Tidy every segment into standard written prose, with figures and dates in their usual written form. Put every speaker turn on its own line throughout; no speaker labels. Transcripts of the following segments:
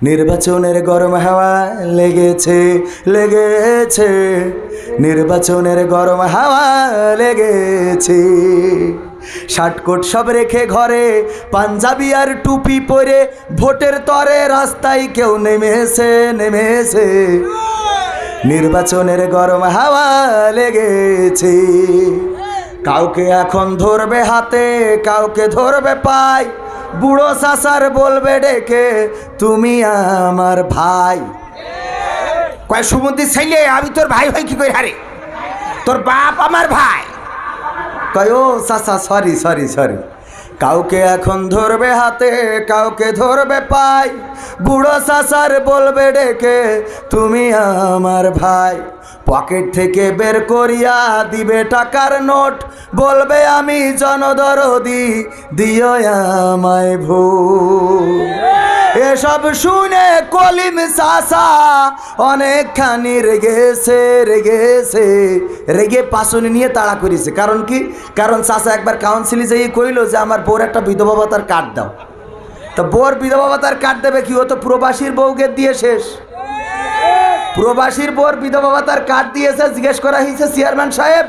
নির্বাচনের গরম হাওয়া লেগেছে লেগেছে, নির্বাচনের গরম হাওয়া লেগেছে। শার্টকোট সব রেখে ঘরে, পাঞ্জাবি আর টুপি পরে ভোটের তরে রাস্তায় কেউ নেমেছে নেমেছে। নির্বাচনের গরম হাওয়া লেগেছে। কাউকে এখন ধরবে হাতে, কাউকে ধরবে পায়, বুড়ো চাচার বলবে ডেকে তুমি আমার ভাই।
কয় সুমন্দির ছেলে, আমি তোর ভাই ভাই কি করে হারে? তোর বাপ আমার ভাই।
কয় ও চাচা সরি সরি সরি। কাউকে এখন ধরবে হাতে, কাউকে ধরবে পায়, বুড়ো চাচার বলবে ডেকে তুমি আমার ভাই। পকেট থেকে বের করিয়া দিবে টাকার নোট, বলবে আমি জনদরদি দিও আমায় ভোট। এসব শুনে কলিম চাচা অনেকখানি রেগেছে রেগেছে, রেগে পাশনি নিয়ে তাড়া করেছে। কারণ কি? কারণ চাচা একবার কাউন্সিলে যেয়ে কইল যে আমার বউর একটা বিধবা ভাতার কার্ড দাও। তো বউর বিধবা ভাতার কার্ড দেবে কি? ও তো প্রবাসীর বউকে দিয়ে শেষ। প্রবাসীর বউর বিধবা ভাতার কার্ড দিয়েছে। জিজ্ঞেস করা হয়েছে চেয়ারম্যান সাহেব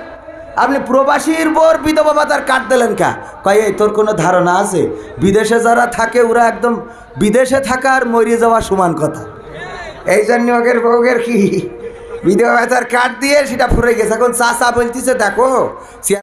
আপনি প্রবাসীর বউর বিধবা ভাতার কার্ড দিলেন কা? কয় এই তোর কোনো ধারণা আছে? বিদেশে যারা থাকে ওরা একদম বিদেশে থাকা আর মরিয়ে যাওয়া সমান কথা।
এই জন্য ওদের বউকের কি বিধবা ভাতার কার্ড দিয়ে সেটা ফুরে গেছে। এখন চাচা বলতেছে দেখো